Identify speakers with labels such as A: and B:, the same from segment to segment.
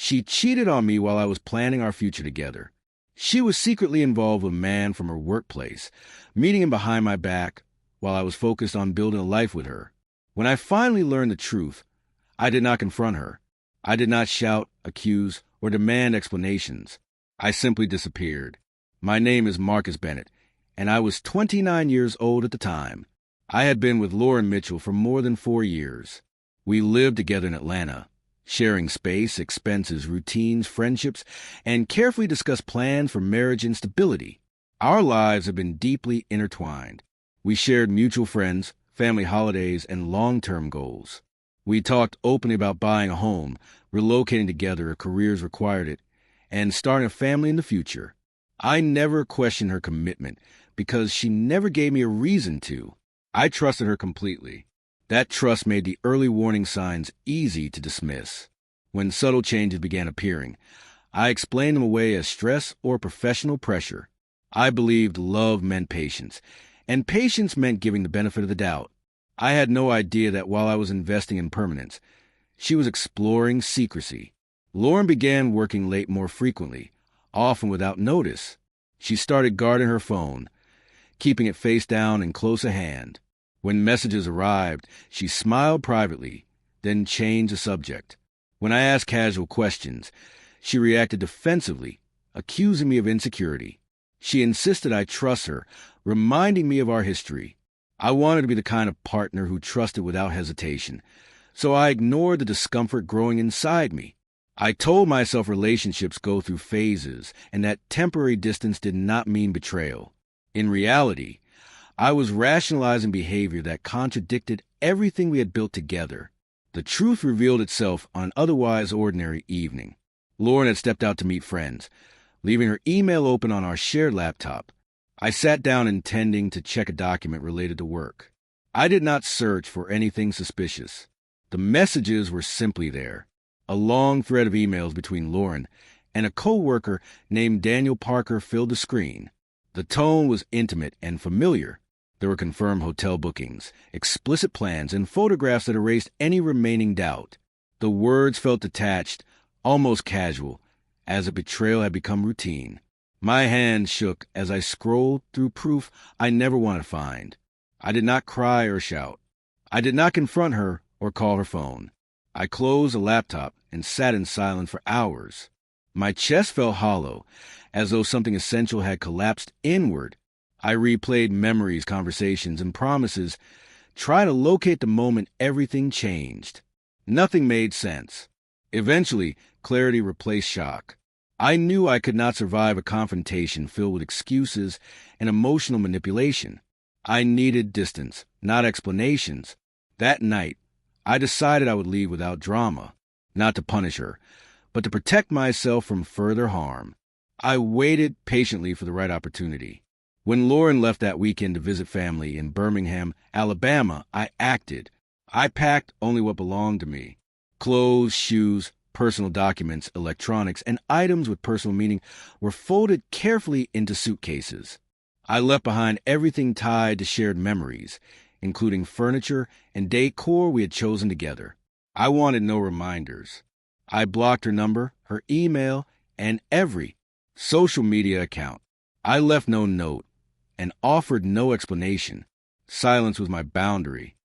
A: She cheated on me while I was planning our future together. She was secretly involved with a man from her workplace, meeting him behind my back while I was focused on building a life with her. When I finally learned the truth, I did not confront her. I did not shout, accuse, or demand explanations. I simply disappeared. My name is Marcus Bennett, and I was 29 years old at the time. I had been with Lauren Mitchell for more than 4 years. We lived together in Atlanta, sharing space, expenses, routines, friendships, and carefully discussed plans for marriage and stability. Our lives have been deeply intertwined. We shared mutual friends, family holidays, and long-term goals. We talked openly about buying a home, relocating together if careers required it, and starting a family in the future. I never questioned her commitment because she never gave me a reason to. I trusted her completely. That trust made the early warning signs easy to dismiss. When subtle changes began appearing, I explained them away as stress or professional pressure. I believed love meant patience, and patience meant giving the benefit of the doubt. I had no idea that while I was investing in permanence, she was exploring secrecy. Lauren began working late more frequently, often without notice. She started guarding her phone, keeping it face down and close at hand. When messages arrived, she smiled privately, then changed the subject. When I asked casual questions, she reacted defensively, accusing me of insecurity. She insisted I trust her, reminding me of our history. I wanted to be the kind of partner who trusted without hesitation, so I ignored the discomfort growing inside me. I told myself relationships go through phases, and that temporary distance did not mean betrayal. In reality, I was rationalizing behavior that contradicted everything we had built together. The truth revealed itself on an otherwise ordinary evening. Lauren had stepped out to meet friends, leaving her email open on our shared laptop. I sat down intending to check a document related to work. I did not search for anything suspicious. The messages were simply there. A long thread of emails between Lauren and a co-worker named Daniel Parker filled the screen. The tone was intimate and familiar. There were confirmed hotel bookings, explicit plans, and photographs that erased any remaining doubt. The words felt detached, almost casual, as a betrayal had become routine. My hand shook as I scrolled through proof I never wanted to find. I did not cry or shout. I did not confront her or call her phone. I closed the laptop and sat in silence for hours. My chest felt hollow, as though something essential had collapsed inward. I replayed memories, conversations, and promises, trying to locate the moment everything changed. Nothing made sense. Eventually, clarity replaced shock. I knew I could not survive a confrontation filled with excuses and emotional manipulation. I needed distance, not explanations. That night, I decided I would leave without drama, not to punish her, but to protect myself from further harm. I waited patiently for the right opportunity. When Lauren left that weekend to visit family in Birmingham, Alabama, I acted. I packed only what belonged to me. Clothes, shoes, personal documents, electronics, and items with personal meaning were folded carefully into suitcases. I left behind everything tied to shared memories, including furniture and decor we had chosen together. I wanted no reminders. I blocked her number, her email, and every social media account. I left no note and offered no explanation. Silence was my boundary.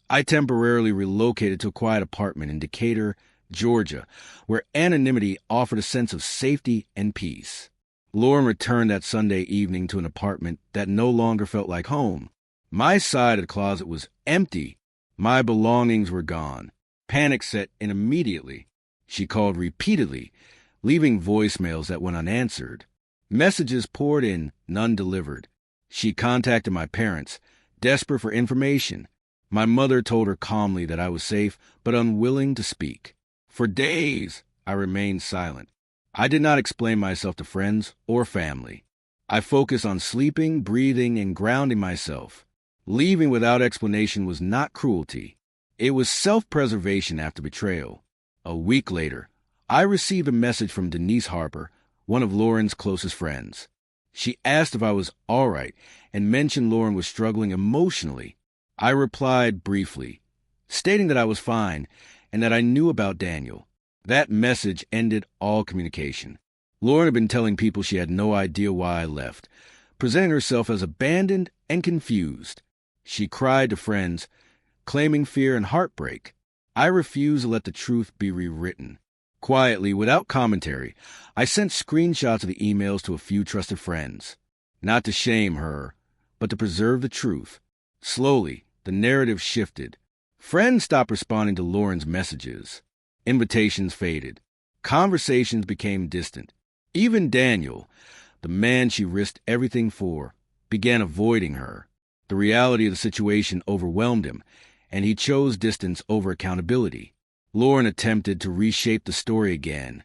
A: I temporarily relocated to a quiet apartment in Decatur, Georgia, where anonymity offered a sense of safety and peace. Lauren returned that Sunday evening to an apartment that no longer felt like home. My side of the closet was empty. My belongings were gone. Panic set in immediately. She called repeatedly, leaving voicemails that went unanswered. Messages poured in, none delivered. She contacted my parents, desperate for information. My mother told her calmly that I was safe, but unwilling to speak. For days, I remained silent. I did not explain myself to friends or family. I focused on sleeping, breathing, and grounding myself. Leaving without explanation was not cruelty. It was self-preservation after betrayal. A week later, I received a message from Denise Harper, one of Lauren's closest friends. She asked if I was all right and mentioned Lauren was struggling emotionally. I replied briefly, stating that I was fine and that I knew about Daniel. That message ended all communication. Lauren had been telling people she had no idea why I left, presenting herself as abandoned and confused. She cried to friends, claiming fear and heartbreak. I refused to let the truth be rewritten. Quietly, without commentary, I sent screenshots of the emails to a few trusted friends. Not to shame her, but to preserve the truth. Slowly, the narrative shifted. Friends stopped responding to Lauren's messages. Invitations faded. Conversations became distant. Even Daniel, the man she risked everything for, began avoiding her. The reality of the situation overwhelmed him, and he chose distance over accountability. Lauren attempted to reshape the story again,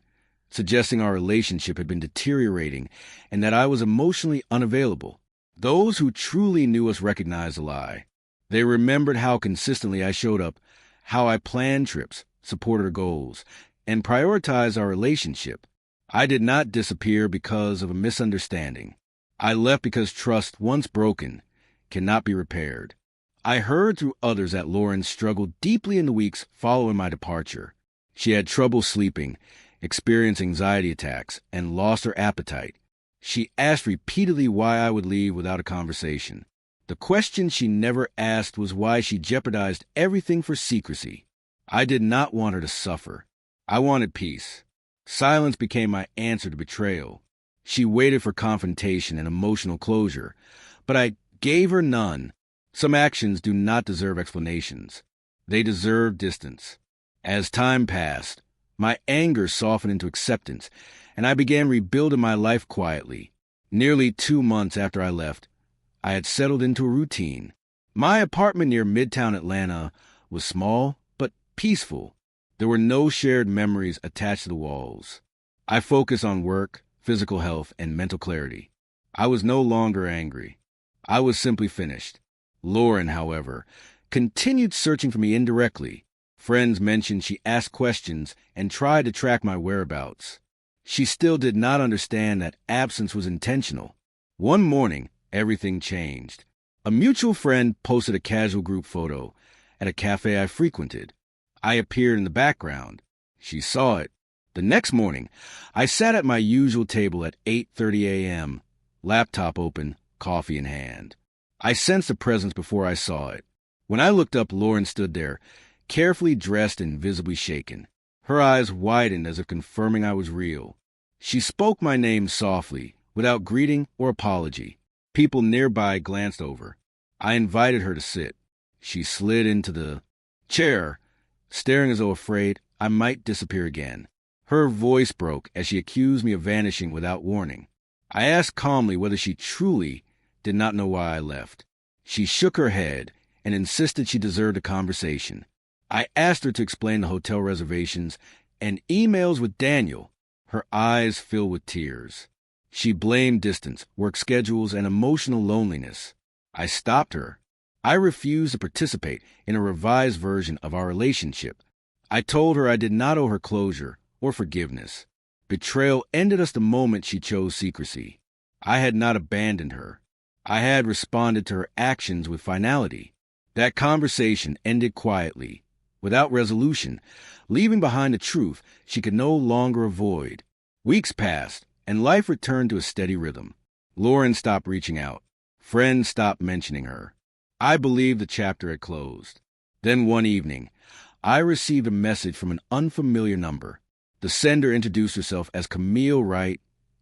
A: suggesting our relationship had been deteriorating and that I was emotionally unavailable. Those who truly knew us recognized the lie. They remembered how consistently I showed up, how I planned trips, supported her goals, and prioritized our relationship. I did not disappear because of a misunderstanding. I left because trust, once broken, cannot be repaired. I heard through others that Lauren struggled deeply in the weeks following my departure. She had trouble sleeping, experienced anxiety attacks, and lost her appetite. She asked repeatedly why I would leave without a conversation. The question she never asked was why she jeopardized everything for secrecy. I did not want her to suffer. I wanted peace. Silence became my answer to betrayal. She waited for confrontation and emotional closure, but I gave her none. Some actions do not deserve explanations. They deserve distance. As time passed, my anger softened into acceptance, and I began rebuilding my life quietly. Nearly 2 months after I left, I had settled into a routine. My apartment near Midtown Atlanta was small but peaceful. There were no shared memories attached to the walls. I focused on work, physical health, and mental clarity. I was no longer angry. I was simply finished. Lauren, however, continued searching for me indirectly. Friends mentioned she asked questions and tried to track my whereabouts. She still did not understand that absence was intentional. One morning, everything changed. A mutual friend posted a casual group photo at a cafe I frequented. I appeared in the background. She saw it. The next morning, I sat at my usual table at 8:30 a.m., laptop open, coffee in hand. I sensed a presence before I saw it. When I looked up, Lauren stood there, carefully dressed and visibly shaken. Her eyes widened as if confirming I was real. She spoke my name softly, without greeting or apology. People nearby glanced over. I invited her to sit. She slid into the chair, staring as though afraid I might disappear again. Her voice broke as she accused me of vanishing without warning. I asked calmly whether she truly did not know why I left. She shook her head and insisted she deserved a conversation. I asked her to explain the hotel reservations and emails with Daniel. Her eyes filled with tears. She blamed distance, work schedules, and emotional loneliness. I stopped her. I refused to participate in a revised version of our relationship. I told her I did not owe her closure or forgiveness. Betrayal ended us the moment she chose secrecy. I had not abandoned her. I had responded to her actions with finality. That conversation ended quietly, without resolution, leaving behind a truth she could no longer avoid. Weeks passed, and life returned to a steady rhythm. Lauren stopped reaching out. Friends stopped mentioning her. I believed the chapter had closed. Then one evening, I received a message from an unfamiliar number. The sender introduced herself as Camille Wright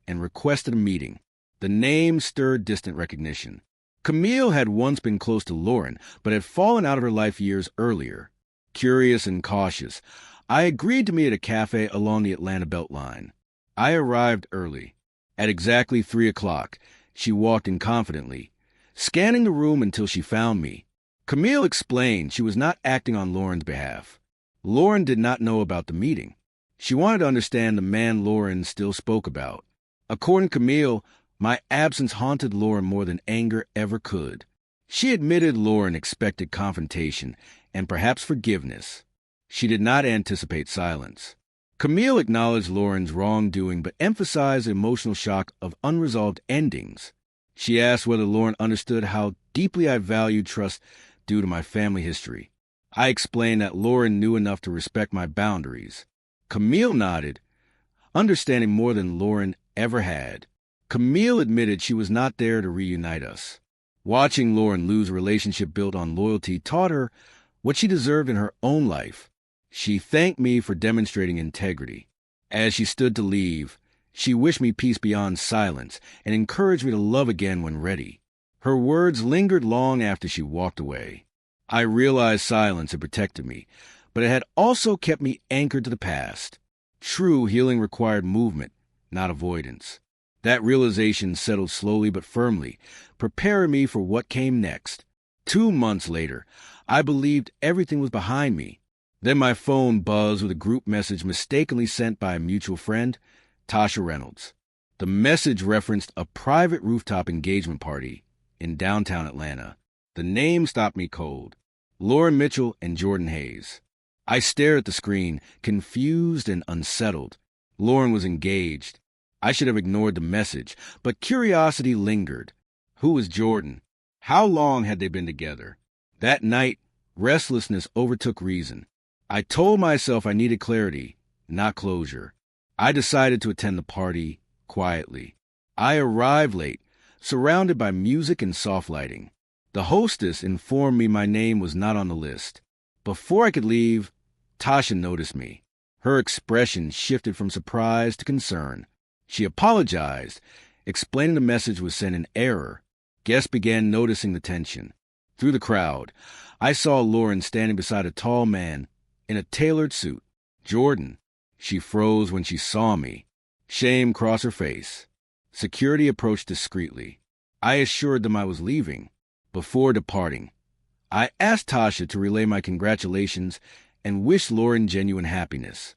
A: and requested a meeting. The name stirred distant recognition. Camille had once been close to Lauren, but had fallen out of her life years earlier. Curious and cautious, I agreed to meet at a cafe along the Atlanta Beltline. I arrived early. At exactly 3 o'clock, she walked in confidently, scanning the room until she found me. Camille explained she was not acting on Lauren's behalf. Lauren did not know about the meeting. She wanted to understand the man Lauren still spoke about. According to Camille, my absence haunted Lauren more than anger ever could. She admitted Lauren expected confrontation and perhaps forgiveness. She did not anticipate silence. Camille acknowledged Lauren's wrongdoing but emphasized the emotional shock of unresolved endings. She asked whether Lauren understood how deeply I valued trust due to my family history. I explained that Lauren knew enough to respect my boundaries. Camille nodded, understanding more than Lauren ever had. Camille admitted she was not there to reunite us. Watching Lauren lose a relationship built on loyalty taught her what she deserved in her own life. She thanked me for demonstrating integrity. As she stood to leave, she wished me peace beyond silence and encouraged me to love again when ready. Her words lingered long after she walked away. I realized silence had protected me, but it had also kept me anchored to the past. True healing required movement, not avoidance. That realization settled slowly but firmly, preparing me for what came next. 2 months later, I believed everything was behind me. Then my phone buzzed with a group message mistakenly sent by a mutual friend, Tasha Reynolds. The message referenced a private rooftop engagement party in downtown Atlanta. The name stopped me cold. Lauren Mitchell and Jordan Hayes. I stared at the screen, confused and unsettled. Lauren was engaged. I should have ignored the message, but curiosity lingered. Who was Jordan? How long had they been together? That night, restlessness overtook reason. I told myself I needed clarity, not closure. I decided to attend the party quietly. I arrived late, surrounded by music and soft lighting. The hostess informed me my name was not on the list. Before I could leave, Tasha noticed me. Her expression shifted from surprise to concern. She apologized, explaining the message was sent in error. Guests began noticing the tension. Through the crowd, I saw Lauren standing beside a tall man in a tailored suit. Jordan. She froze when she saw me. Shame crossed her face. Security approached discreetly. I assured them I was leaving. Before departing, I asked Tasha to relay my congratulations and wish Lauren genuine happiness.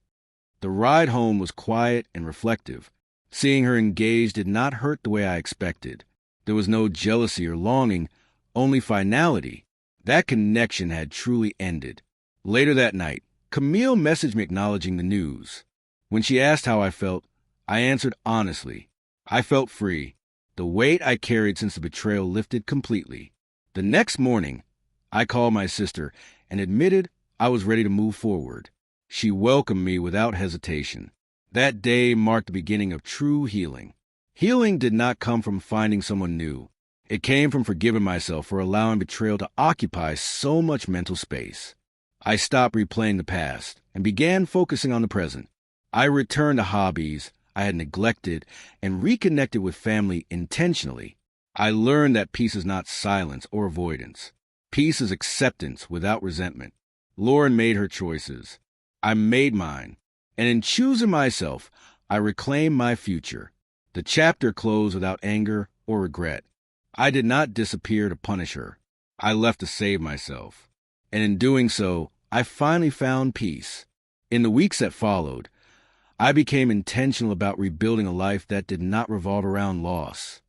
A: The ride home was quiet and reflective. Seeing her engaged did not hurt the way I expected. There was no jealousy or longing, only finality. That connection had truly ended. Later that night, Camille messaged me acknowledging the news. When she asked how I felt, I answered honestly. I felt free. The weight I carried since the betrayal lifted completely. The next morning, I called my sister and admitted I was ready to move forward. She welcomed me without hesitation. That day marked the beginning of true healing. Healing did not come from finding someone new. It came from forgiving myself for allowing betrayal to occupy so much mental space. I stopped replaying the past and began focusing on the present. I returned to hobbies I had neglected and reconnected with family intentionally. I learned that peace is not silence or avoidance. Peace is acceptance without resentment. Lauren made her choices. I made mine. And in choosing myself, I reclaimed my future. The chapter closed without anger or regret. I did not disappear to punish her. I left to save myself. And in doing so, I finally found peace. In the weeks that followed, I became intentional about rebuilding a life that did not revolve around loss.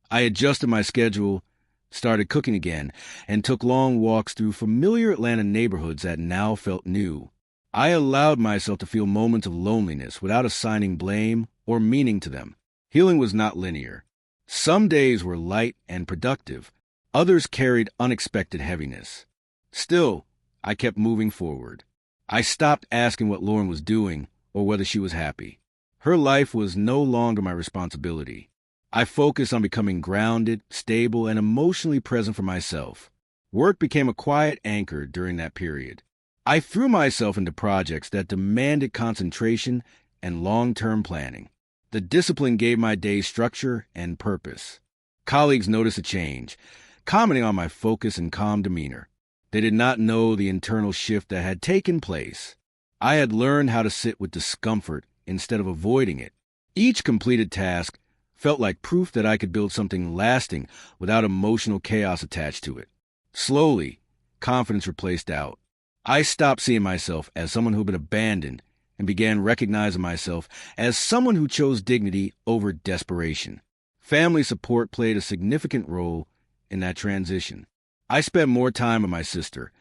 A: I adjusted my schedule, started cooking again, and took long walks through familiar Atlanta neighborhoods that now felt new. I allowed myself to feel moments of loneliness without assigning blame or meaning to them. Healing was not linear. Some days were light and productive. Others carried unexpected heaviness. Still, I kept moving forward. I stopped asking what Lauren was doing or whether she was happy. Her life was no longer my responsibility. I focused on becoming grounded, stable, and emotionally present for myself. Work became a quiet anchor during that period. I threw myself into projects that demanded concentration and long-term planning. The discipline gave my day structure and purpose. Colleagues noticed a change, commenting on my focus and calm demeanor. They did not know the internal shift that had taken place. I had learned how to sit with discomfort instead of avoiding it. Each completed task felt like proof that I could build something lasting without emotional chaos attached to it. Slowly, confidence replaced doubt. I stopped seeing myself as someone who had been abandoned and began recognizing myself as someone who chose dignity over desperation. Family support played a significant role in that transition. I spent more time with my sister,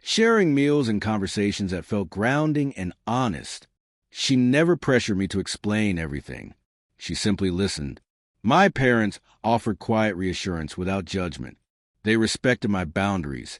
A: sharing meals and conversations that felt grounding and honest. She never pressured me to explain everything. She simply listened. My parents offered quiet reassurance without judgment. They respected my boundaries,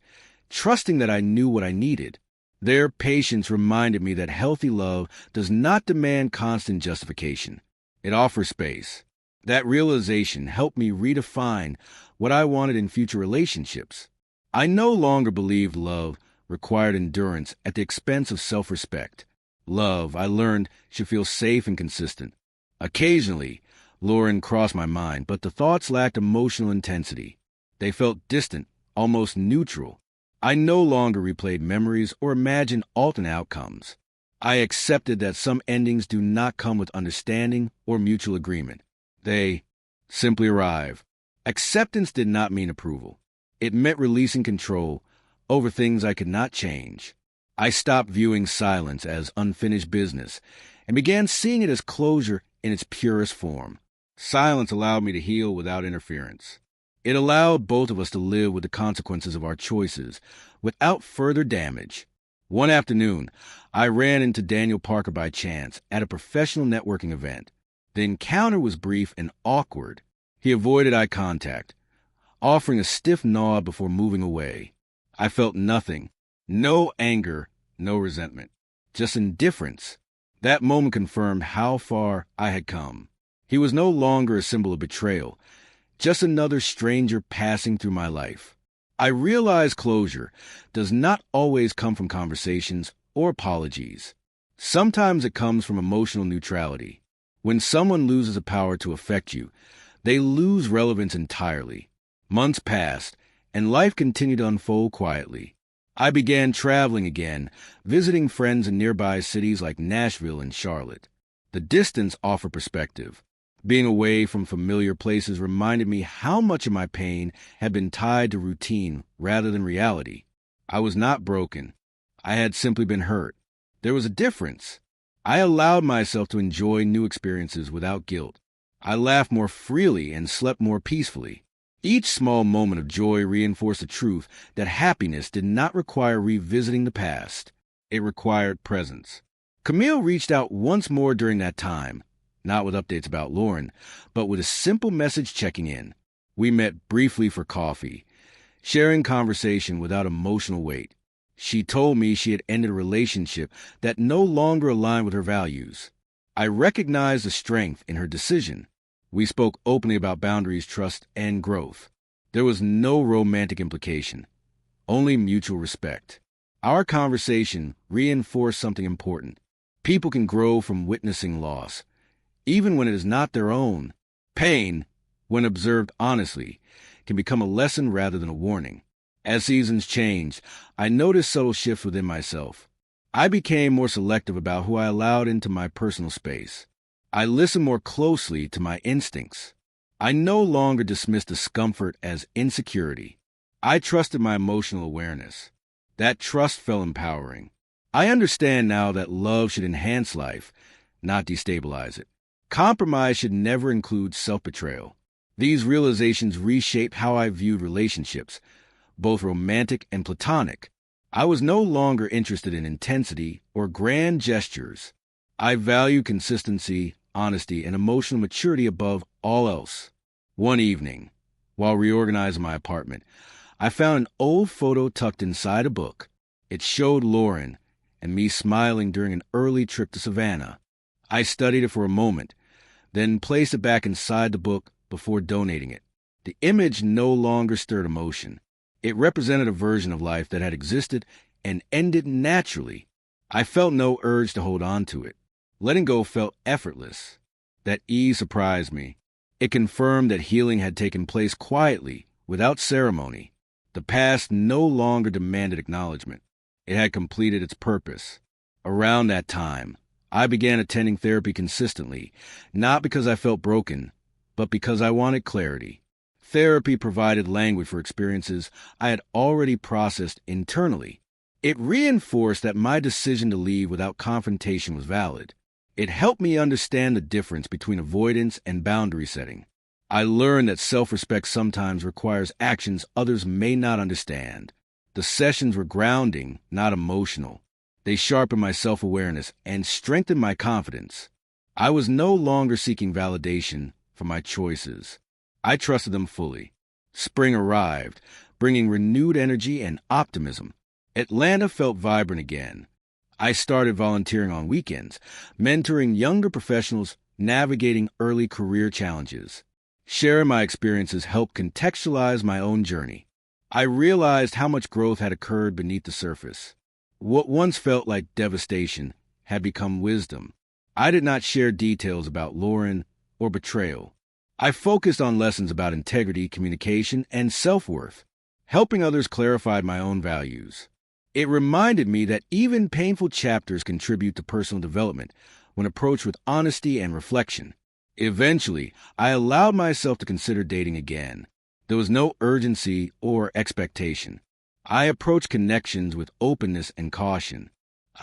A: trusting that I knew what I needed. Their patience reminded me that healthy love does not demand constant justification. It offers space. That realization helped me redefine what I wanted in future relationships. I no longer believed love required endurance at the expense of self-respect. Love, I learned, should feel safe and consistent. Occasionally, Lauren crossed my mind, but the thoughts lacked emotional intensity. They felt distant, almost neutral. I no longer replayed memories or imagined alternate outcomes. I accepted that some endings do not come with understanding or mutual agreement. They simply arrive. Acceptance did not mean approval. It meant releasing control over things I could not change. I stopped viewing silence as unfinished business and began seeing it as closure in its purest form. Silence allowed me to heal without interference. It allowed both of us to live with the consequences of our choices without further damage. One afternoon, I ran into Daniel Parker by chance at a professional networking event. The encounter was brief and awkward. He avoided eye contact, offering a stiff nod before moving away. I felt nothing. No anger, no resentment. Just indifference. That moment confirmed how far I had come. He was no longer a symbol of betrayal, just another stranger passing through my life. I realized closure does not always come from conversations or apologies. Sometimes it comes from emotional neutrality. When someone loses the power to affect you, they lose relevance entirely. Months passed, and life continued to unfold quietly. I began traveling again, visiting friends in nearby cities like Nashville and Charlotte. The distance offered perspective. Being away from familiar places reminded me how much of my pain had been tied to routine rather than reality. I was not broken. I had simply been hurt. There was a difference. I allowed myself to enjoy new experiences without guilt. I laughed more freely and slept more peacefully. Each small moment of joy reinforced the truth that happiness did not require revisiting the past. It required presence. Camille reached out once more during that time, not with updates about Lauren, but with a simple message checking in. We met briefly for coffee, sharing conversation without emotional weight. She told me she had ended a relationship that no longer aligned with her values. I recognized the strength in her decision. We spoke openly about boundaries, trust, and growth. There was no romantic implication, only mutual respect. Our conversation reinforced something important. People can grow from witnessing loss, even when it is not their own. Pain, when observed honestly, can become a lesson rather than a warning. As seasons changed, I noticed subtle shifts within myself. I became more selective about who I allowed into my personal space. I listened more closely to my instincts. I no longer dismissed discomfort as insecurity. I trusted my emotional awareness. That trust felt empowering. I understand now that love should enhance life, not destabilize it. Compromise should never include self-betrayal. These realizations reshaped how I viewed relationships, both romantic and platonic. I was no longer interested in intensity or grand gestures. I value consistency, honesty, and emotional maturity above all else. One evening, while reorganizing my apartment, I found an old photo tucked inside a book. It showed Lauren and me smiling during an early trip to Savannah. I studied it for a moment, then placed it back inside the book before donating it. The image no longer stirred emotion. It represented a version of life that had existed and ended naturally. I felt no urge to hold on to it. Letting go felt effortless. That ease surprised me. It confirmed that healing had taken place quietly, without ceremony. The past no longer demanded acknowledgement. It had completed its purpose. Around that time, I began attending therapy consistently, not because I felt broken, but because I wanted clarity. Therapy provided language for experiences I had already processed internally. It reinforced that my decision to leave without confrontation was valid. It helped me understand the difference between avoidance and boundary setting. I learned that self-respect sometimes requires actions others may not understand. The sessions were grounding, not emotional. They sharpened my self-awareness and strengthened my confidence. I was no longer seeking validation for my choices. I trusted them fully. Spring arrived, bringing renewed energy and optimism. Atlanta felt vibrant again. I started volunteering on weekends, mentoring younger professionals navigating early career challenges. Sharing my experiences helped contextualize my own journey. I realized how much growth had occurred beneath the surface. What once felt like devastation had become wisdom. I did not share details about Lauren or betrayal. I focused on lessons about integrity, communication, and self-worth. Helping others clarified my own values. It reminded me that even painful chapters contribute to personal development when approached with honesty and reflection. Eventually, I allowed myself to consider dating again. There was no urgency or expectation. I approached connections with openness and caution.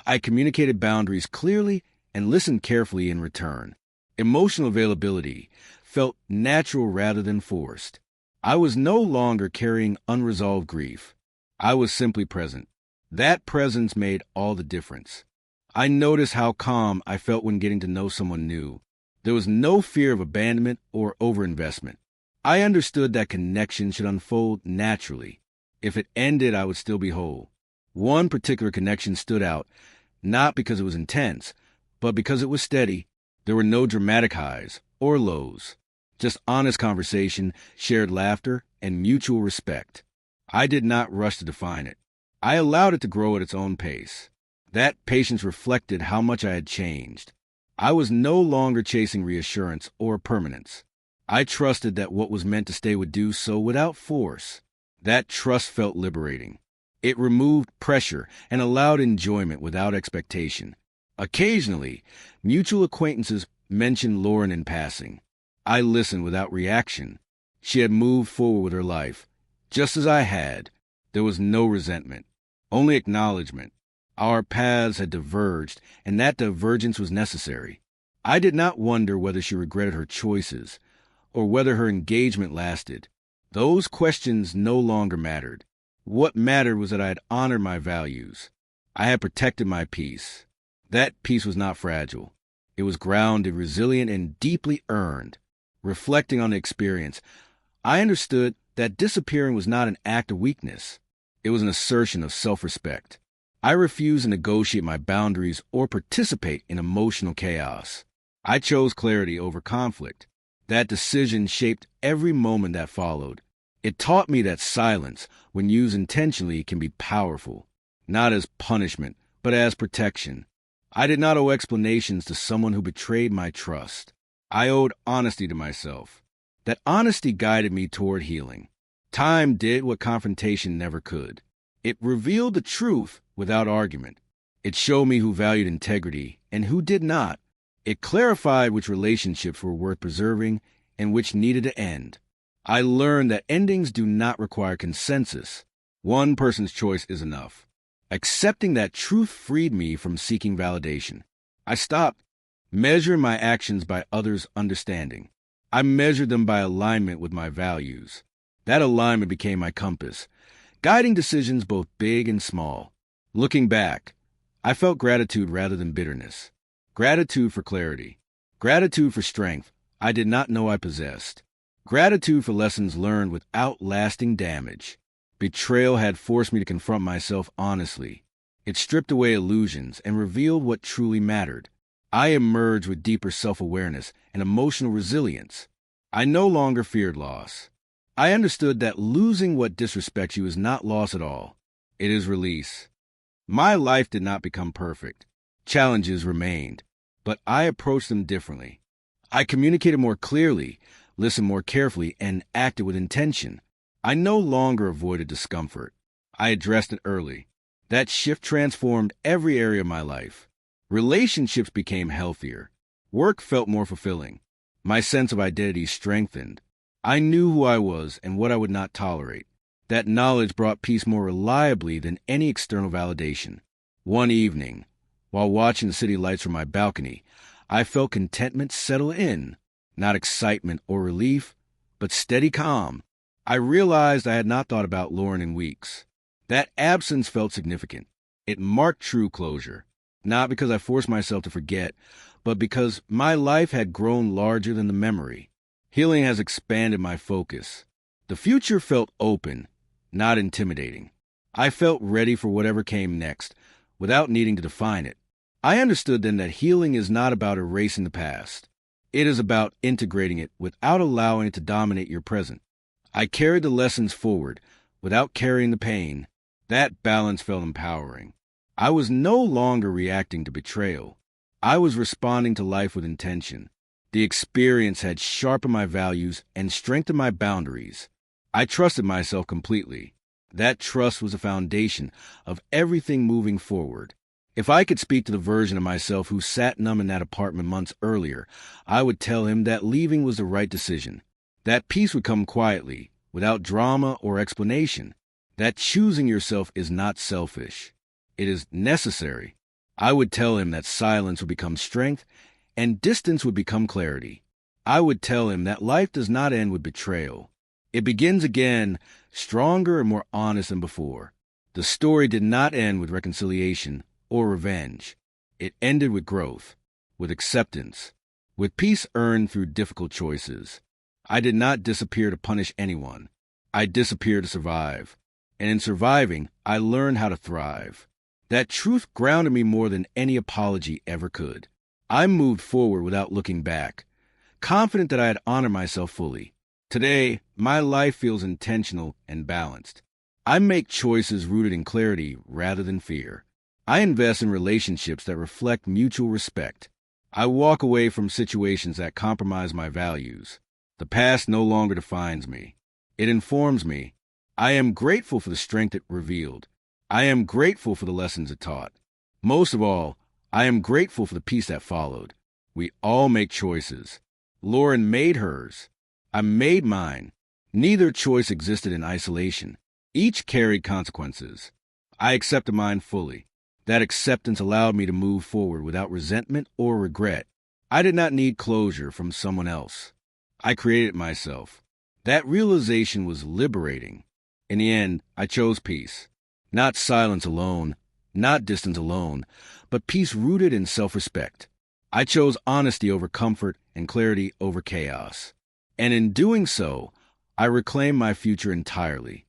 A: I communicated boundaries clearly and listened carefully in return. Emotional availability felt natural rather than forced. I was no longer carrying unresolved grief. I was simply present. That presence made all the difference. I noticed how calm I felt when getting to know someone new. There was no fear of abandonment or overinvestment. I understood that connection should unfold naturally. If it ended, I would still be whole. One particular connection stood out, not because it was intense, but because it was steady. There were no dramatic highs or lows, just honest conversation, shared laughter, and mutual respect. I did not rush to define it. I allowed it to grow at its own pace. That patience reflected how much I had changed. I was no longer chasing reassurance or permanence. I trusted that what was meant to stay would do so without force. That trust felt liberating. It removed pressure and allowed enjoyment without expectation. Occasionally, mutual acquaintances mentioned Lauren in passing. I listened without reaction. She had moved forward with her life, just as I had. There was no resentment, only acknowledgement. Our paths had diverged, and that divergence was necessary. I did not wonder whether she regretted her choices, or whether her engagement lasted. Those questions no longer mattered. What mattered was that I had honored my values. I had protected my peace. That peace was not fragile. It was grounded, resilient, and deeply earned. Reflecting on the experience, I understood that disappearing was not an act of weakness. It was an assertion of self-respect. I refused to negotiate my boundaries or participate in emotional chaos. I chose clarity over conflict. That decision shaped every moment that followed. It taught me that silence, when used intentionally, can be powerful, not as punishment, but as protection. I did not owe explanations to someone who betrayed my trust. I owed honesty to myself. That honesty guided me toward healing. Time did what confrontation never could. It revealed the truth without argument. It showed me who valued integrity and who did not. It clarified which relationships were worth preserving and which needed to end. I learned that endings do not require consensus. One person's choice is enough. Accepting that truth freed me from seeking validation. I stopped measuring my actions by others' understanding. I measured them by alignment with my values. That alignment became my compass, guiding decisions both big and small. Looking back, I felt gratitude rather than bitterness. Gratitude for clarity. Gratitude for strength I did not know I possessed. Gratitude for lessons learned without lasting damage. Betrayal had forced me to confront myself honestly. It stripped away illusions and revealed what truly mattered. I emerged with deeper self-awareness and emotional resilience. I no longer feared loss. I understood that losing what disrespects you is not loss at all. It is release. My life did not become perfect. Challenges remained, but I approached them differently. I communicated more clearly, listened more carefully, and acted with intention. I no longer avoided discomfort. I addressed it early. That shift transformed every area of my life. Relationships became healthier. Work felt more fulfilling. My sense of identity strengthened. I knew who I was and what I would not tolerate. That knowledge brought peace more reliably than any external validation. One evening, while watching the city lights from my balcony, I felt contentment settle in. Not excitement or relief, but steady calm. I realized I had not thought about Lauren in weeks. That absence felt significant. It marked true closure. Not because I forced myself to forget, but because my life had grown larger than the memory. Healing has expanded my focus. The future felt open, not intimidating. I felt ready for whatever came next, without needing to define it. I understood then that healing is not about erasing the past. It is about integrating it without allowing it to dominate your present. I carried the lessons forward, without carrying the pain. That balance felt empowering. I was no longer reacting to betrayal. I was responding to life with intention. The experience had sharpened my values and strengthened my boundaries. I trusted myself completely. That trust was the foundation of everything moving forward. If I could speak to the version of myself who sat numb in that apartment months earlier, I would tell him that leaving was the right decision. That peace would come quietly, without drama or explanation. That choosing yourself is not selfish. It is necessary. I would tell him that silence would become strength and distance would become clarity. I would tell him that life does not end with betrayal. It begins again, stronger and more honest than before. The story did not end with reconciliation or revenge. It ended with growth, with acceptance, with peace earned through difficult choices. I did not disappear to punish anyone. I disappeared to survive. And in surviving, I learned how to thrive. That truth grounded me more than any apology ever could. I moved forward without looking back, confident that I had honored myself fully. Today, my life feels intentional and balanced. I make choices rooted in clarity rather than fear. I invest in relationships that reflect mutual respect. I walk away from situations that compromise my values. The past no longer defines me. It informs me. I am grateful for the strength it revealed. I am grateful for the lessons it taught. Most of all, I am grateful for the peace that followed. We all make choices. Lauren made hers. I made mine. Neither choice existed in isolation. Each carried consequences. I accepted mine fully. That acceptance allowed me to move forward without resentment or regret. I did not need closure from someone else. I created it myself. That realization was liberating. In the end, I chose peace. Not silence alone, not distance alone, but peace rooted in self-respect. I chose honesty over comfort and clarity over chaos. And in doing so, I reclaimed my future entirely.